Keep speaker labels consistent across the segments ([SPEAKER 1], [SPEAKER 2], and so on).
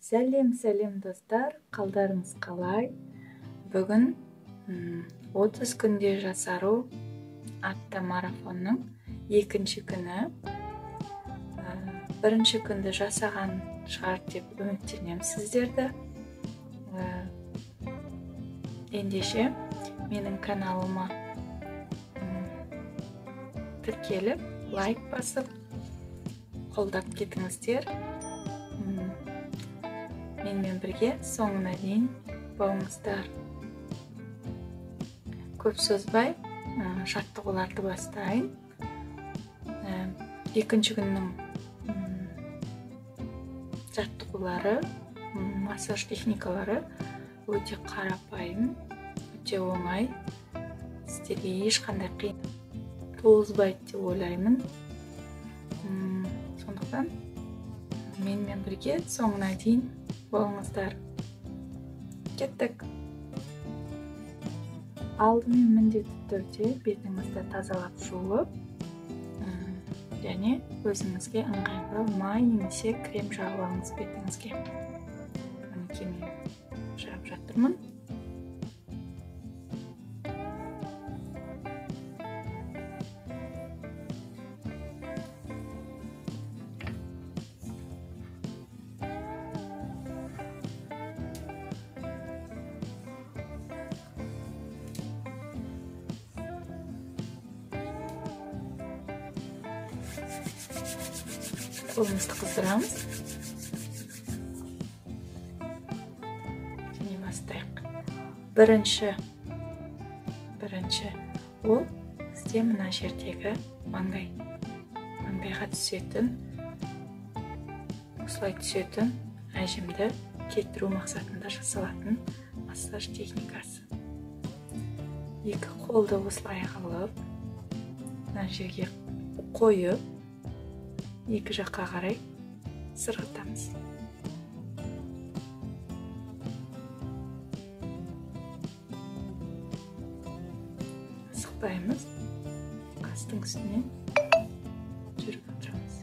[SPEAKER 1] Сәлем достар, қалдарыңыз қалай? Бүгін 30 күнде жасару атты марафонның екінші күні. Бірінші күнді жасаған шығар деп үміттенемін сіздерді. Ендеше менің каналыма тіркеліп, лайк басып, қолдап кетіңіздер. Менімен бірге соңына дейін болыңыздар. Көп сөзбай, жаттығуларды бастайын. Екінші күннің жаттығулары, массаж техникалары өте қарапайым, өте оңай. Сіздерге ешқандай қиын туғызбайды деп ойлаймын. Сондықтан менімен бірге соңына дейін болыңыздар. Кеттік. Алдымен міндетті түрде бетіңізді тазалап жуып, және өзіңізге ыңғайлы май немесе крем жағып алыңыз бетіңізге. Мінекей мен жағып жатырмын. Қолымызды қыздырамыз. Және бастайық. Бірінші ол бізде мына жердегі маңдайға түсетін, осылай түсетін әжімді кетіру мақсатында жасалатын массаж техникасы. Екі қолды осылай алып, мына жерге қойып, екі жаққа қарай сырғытамыз. Сықпаймыз, қастың үстіне жүріп отырамыз.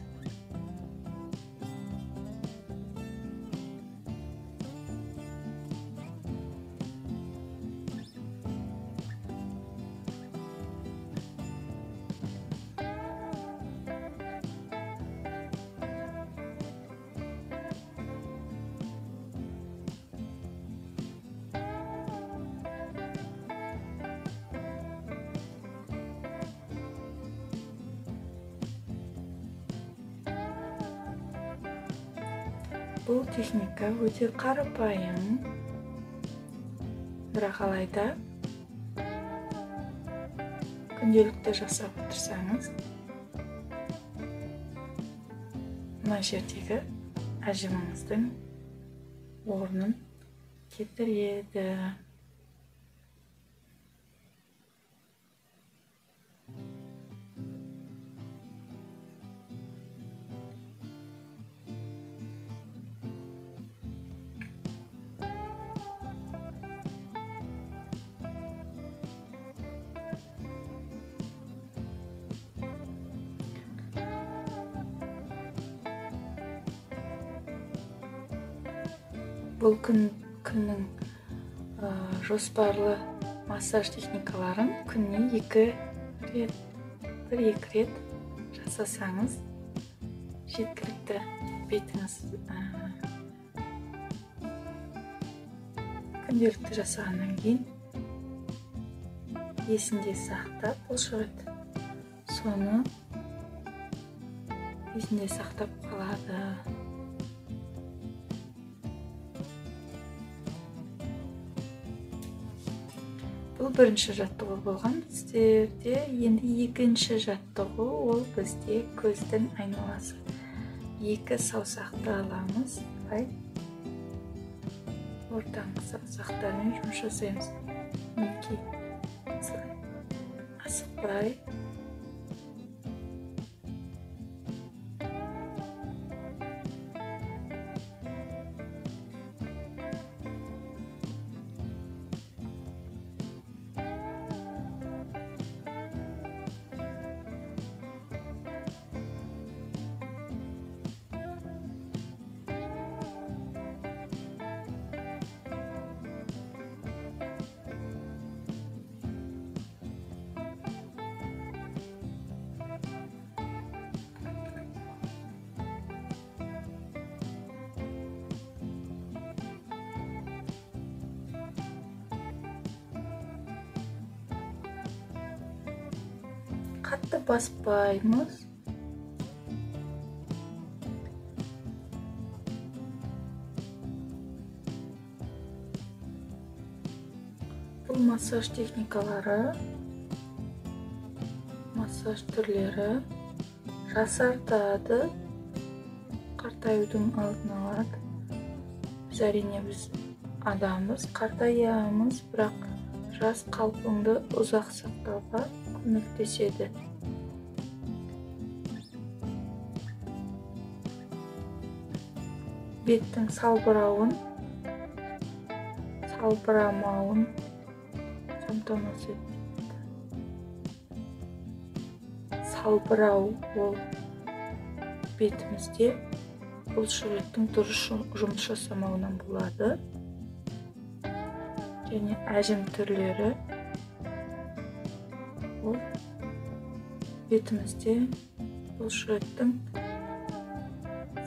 [SPEAKER 1] Бұл техника өте қарапайым, бірақ алайда күнделікті жасап отырсаңыз, мына жердегі әжіміңіздің орнын кетіреді. Бұл күннің жоспарлы массаж техникаларын күніне бір-екі рет жасасаңыз, жеткілікті. Бетіңіз күнделікті жасағаннан кейін есінде сақтап шығады. Соны есінде сақтап қалады. Бұл бірінші жаттығу болған біздерде. Енді екінші жаттығу ол бізде көздің айналасы. Екі саусақты аламыз. Ортаңғы саусақтармен жұмыс жасаймыз. Мінекей. Асықпай. қатты баспаймыз. Бұл массаж техникалары, массаж түрлері жасартады, қартаюдың алдын алады. Біз әрине біз адамбыз, қартаямыз, бірақ жас қалпыңды ұзақ сақтауға көмектеседі. Беттің салбырамауын қамтамасыз етеді. Салбырау ол бетімізде бұлшықеттің дұрыс жұмыс жасамауынан болады. Және әжім түрлері ол бетімізде бұлшықеттің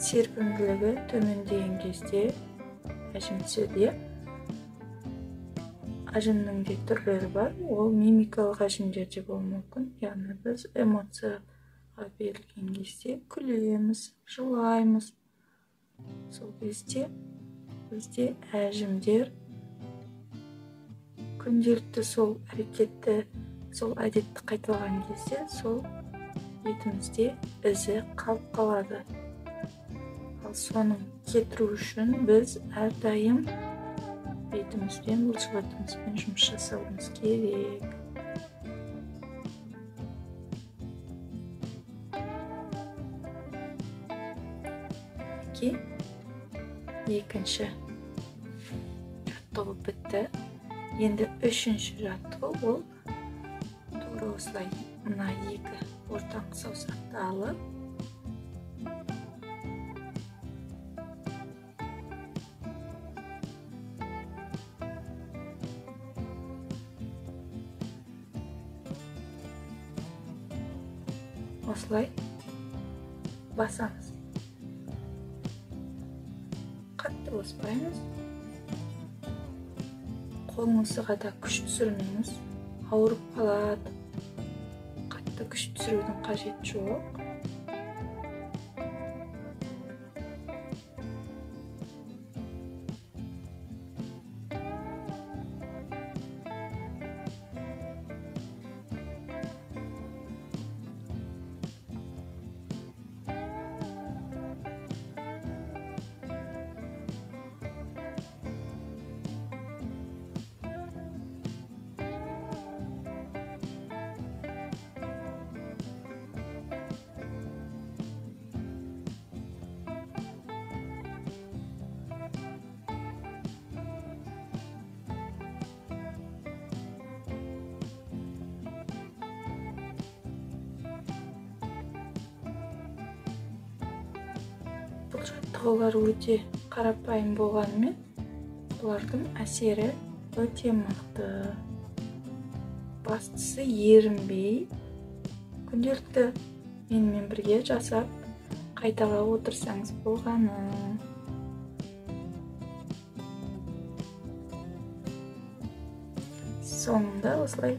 [SPEAKER 1] серпімділігі төмендеген кезде әжім түседі. Әжімнің де түрлері бар. Ол мимикалық әжімдер де болуы мүмкін. Яғни біз эмоцияға берілген кезде күлеміз, жылаймыз. Сол кезде бізде әжімдер күнделікті сол әдетті қайталаған кезде сол бетімізде ізі қалып қалады. Ал соның кетіру үшін біз әрдайым бетімізбен, бұлшықетімізбен жұмыс жасауымыз керек. Екінші жаттығу бітті. Енді үшінші жаттығу ол тура осылай мына екі ортаңғы саусақты алып осылай басамыз. Қатты баспаймыз. Қолыңызға да күш түсірмеңіз. Ауырып қалады. Қатты күш түсірудің қажеті жоқ. Бұл жаттығулар өте қарапайым болғанымен, бұлардың әсері өте мықты. Бастысы ерінбей, күнделікті менімен бірге жасап, қайталап отырсаңыз болғаны. Соңында осылай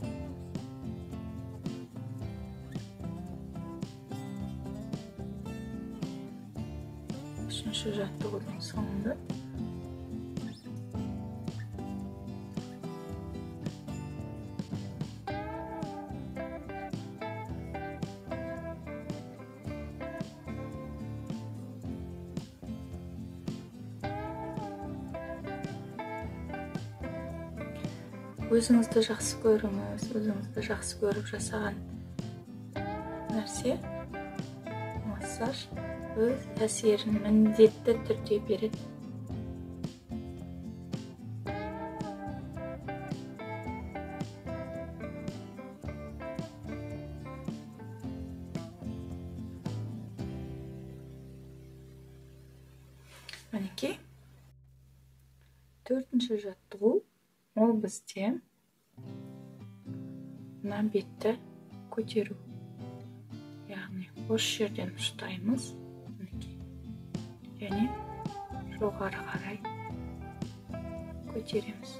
[SPEAKER 1] үшінші жаттығудың соңында өзіңізді жақсы көріңіз, өзіңізді жақсы көріп жасаған нәрсе, массаж өз әсерін міндетті түрде береді. Мінекей, төртінші жаттығу ол бізде мына бетті көтеру. Яғни осы жерден ұстаймыз. Және жоғары қарай көтереміз.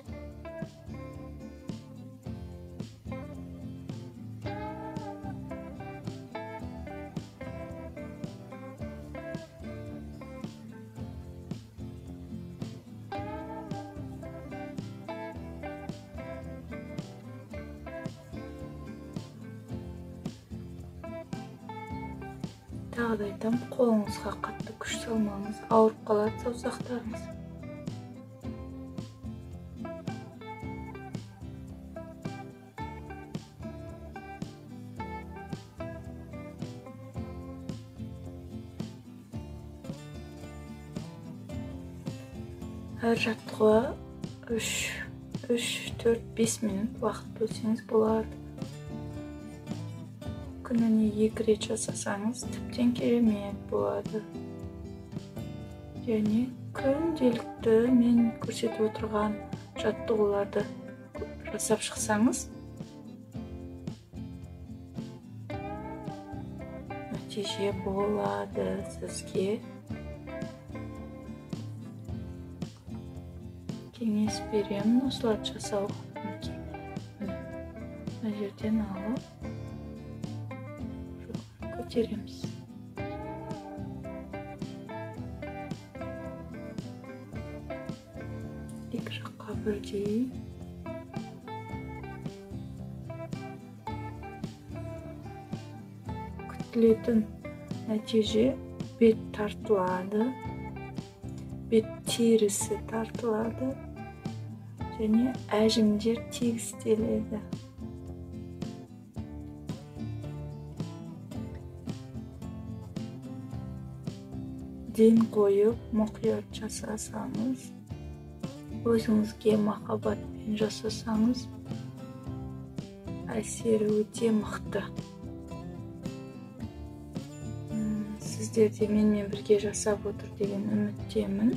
[SPEAKER 1] Тағы да айтам, қолыңызға қатты күш салмаңыз, ауырып қалады саусақтарыңыз. Әр жаттығуға 3-4-5 минут уақыт бөлсеңіз болады. Күніне 2 рет жасасаңыз, тіптен керемет болады. Және күнделікті мен көрсетіп отырған жаттығуларды жасап шықсаңыз, нәтиже болады сізге. Кеңес беремін осыларды жасауға. Мына жерден алып көтереміз. Екі жаққа бірдей. Күтілетін нәтиже бет тартылады, бет терісі тартылады және әжімдер тегістеледі. Ден қойып, мұқият жасасаңыз, өзіңізге махаббатпен жасасаңыз, әсері өте мықты. Сіздер де менімен бірге жасап отыр деген үміттемін.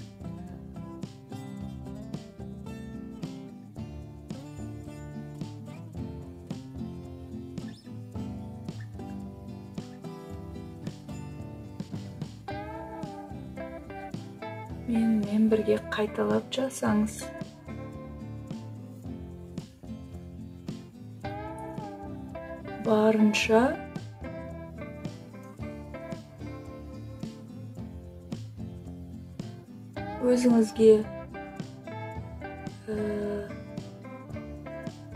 [SPEAKER 1] Менімен бірге қайталап жасаңыз. Барынша өзіңізге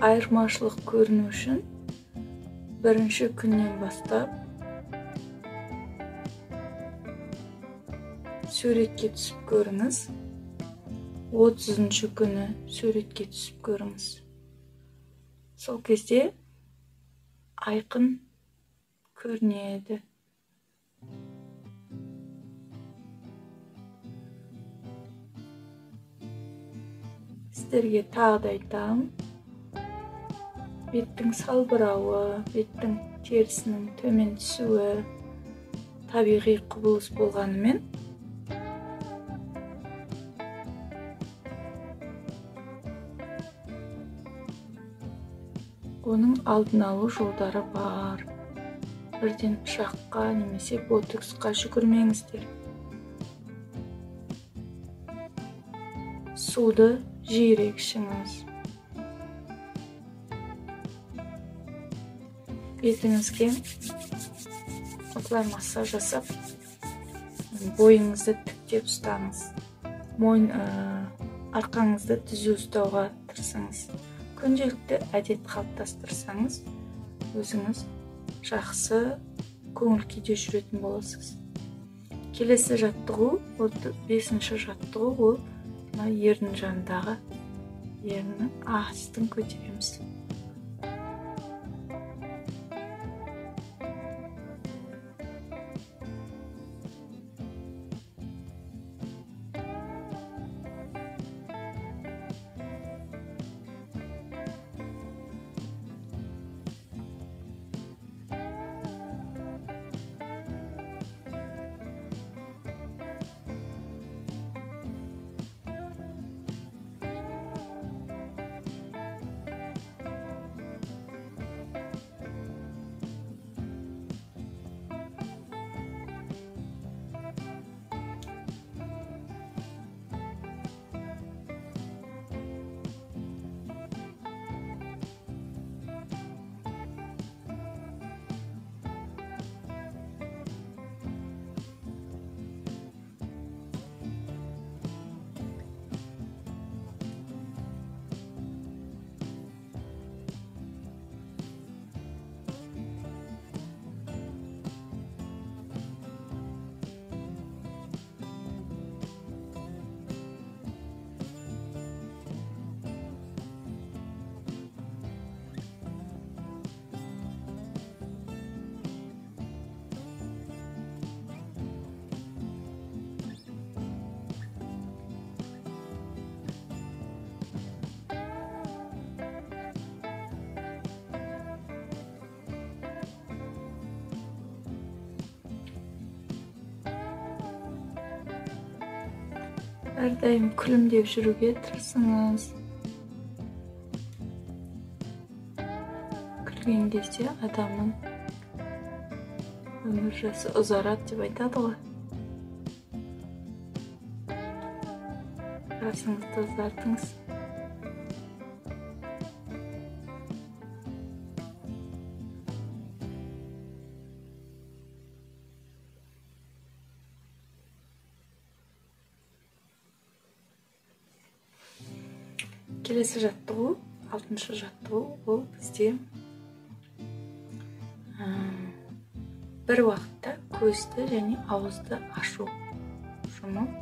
[SPEAKER 1] айырмашылық көріну үшін бірінші күннен бастап суретке түсіп көріңіз. 30-шы күні суретке түсіп көріңіз. Сол кезде айқын көрінеді. Сіздерге тағы да айтам, беттің салбырауы, беттің терісінің төмен түсуі табиғи құбылыс болғанымен, оның алдын алу жолдары бар. Бірден пышаққа немесе ботоксқа жүгірмеңіздер. Суды жиірек ішіңіз. Бетіңізге осылай массаж жасап, бойыңызды тіктеп ұстаңыз. Арқаңызды түзу ұстауға тырысыңыз. Күнделікті әдет қалыптастырсаңыз, өзіңіз жақсы көңіл күйде жүретін боласыз. Келесі жаттығу, 5-ші жаттығу, ол ердің жанындағы ерінің астын көтереміз. әрдайым күлімдеп жүруге тырысыңыз. Күлген кезде адамның өмір жасы ұзарады деп айтады ғой. Жасыңызды ұзартыңыз. Келесі жаттығу, 6-шы жаттығу, ол бізде бір уақытта көзді және ауызды ашу жұмыс.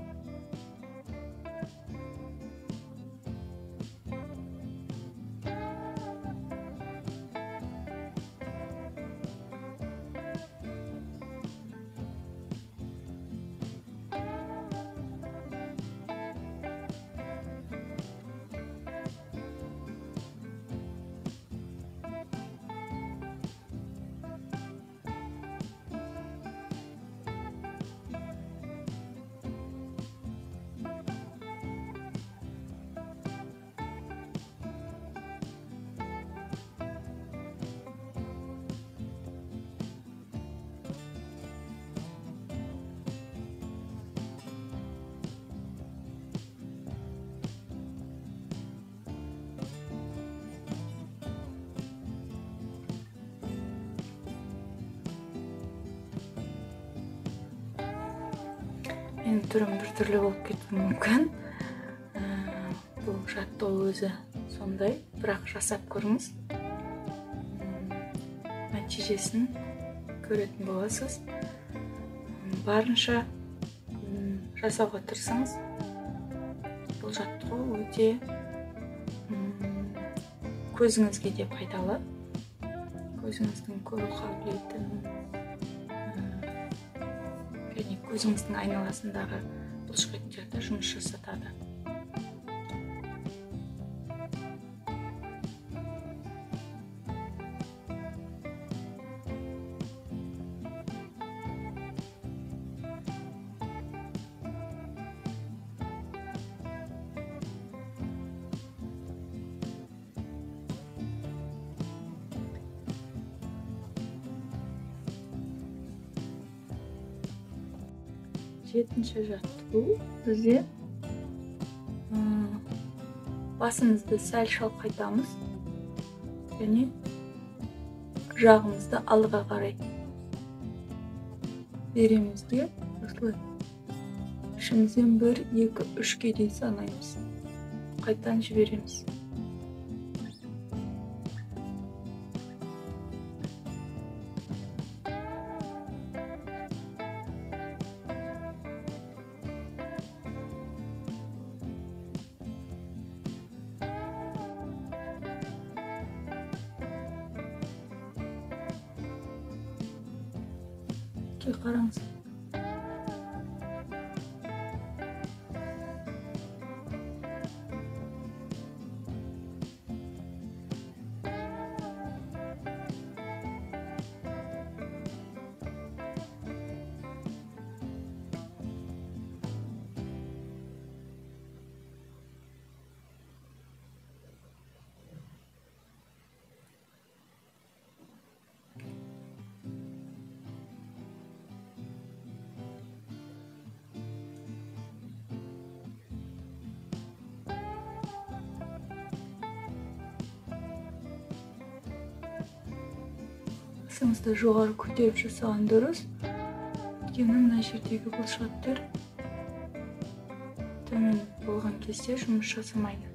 [SPEAKER 1] Менің түрім біртүрлі болып кетуі мүмкін. Бұл жаттығу өзі сондай, бірақ жасап көріңіз. Нәтижесін көретін боласыз. Барынша жасауға тырысыңыз. Бұл жаттығу өте көзіңізге де пайдалы. Көзіңіздің көру қабілетін және көзіңіздің айналасындағы бұлшықеттерді жұмыс жасатады. Жетінші жаттығу бізде басымызды сәл шалқайтамыз және жағымызды алдыға қарай береміз де осылай ішімізден 1, 2, 3-ке дейін санаймыз. Қайтадан жібереміз. Қараңыз. Басыңызды жоғары көтеріп жасаған дұрыс. Өйткені мына жердегі бұлшықеттер төмен болған кезде жұмыс жасамайды.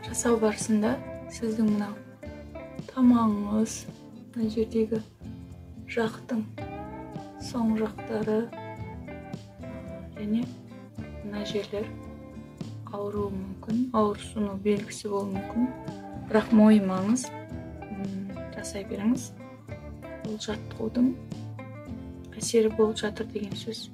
[SPEAKER 1] жасау барысында сіздің мына тамағыңыз, мына жердегі жақтың соң жақтары және мына жерлер ауыруы мүмкін, ауырсыну белгісі болуы мүмкін. Бірақ мойымаңыз, жасай беріңіз. Бұл жаттығудың әсері болып жатыр деген сөз.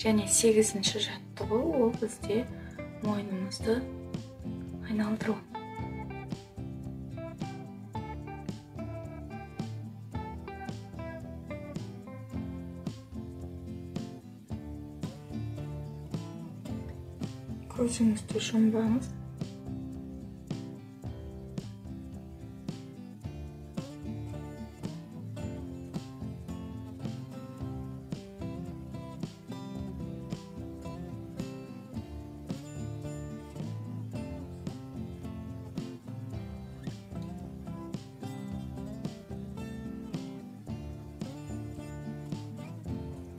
[SPEAKER 1] Және 8-ші жаттығу ол бізде мойнымызды айналдыру. Көзіңізді жұмбаңыз.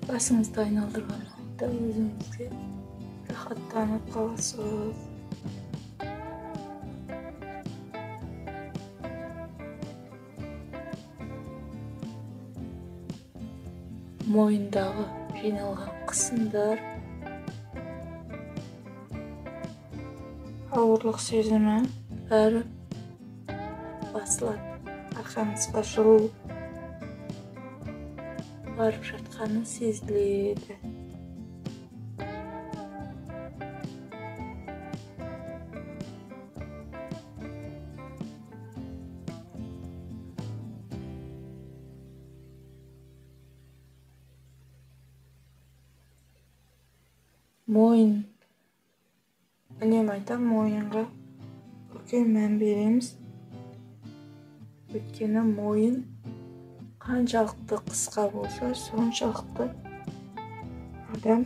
[SPEAKER 1] Басыңызды айналдырған уақытта өзіңізге рахаттанып қаласыз. Мойындағы жиналған қысымдар, ауырлық сезімі бәрі басылады. Арқаңызға жылу барып жатқаны сезіледі. Мойын, үнемі айтам, мойынға үлкен мән береміз. Өйткені мойын қаншалықты қысқа болса, соншалықты адам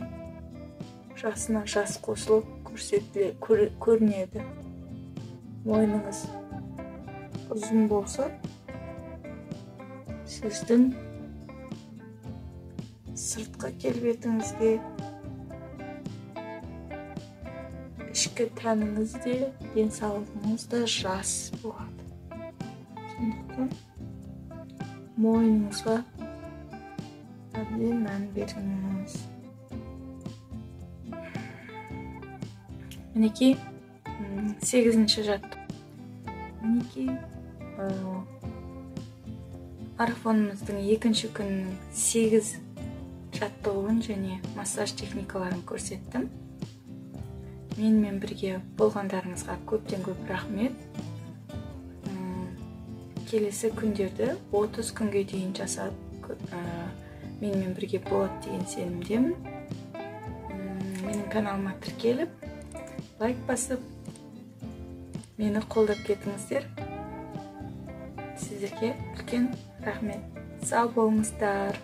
[SPEAKER 1] жасына жас қосылып көрінеді. Мойныңыз ұзын болса, сіздің сыртқы келбетіңізге, ішкі тәніңізде, денсаулығыңызда жас болады. Сондықтан мойныңызға әбден мән беріңіз. Мінекей 8-ші жаттығу. Мінекей марафонымыздың 2-ші күнінің 8 жаттығуын және массаж техникаларын көрсеттім. Менімен бірге болғандарыңызға көптен көп рахмет. Келесі күндерді 30 күнге дейін жасап, менімен бірге болады деген сенімдемін. Менің каналыма тіркеліп, лайк басып, мені қолдап кетіңіздер. Сіздерге үлкен рахмет. Сау болыңыздар.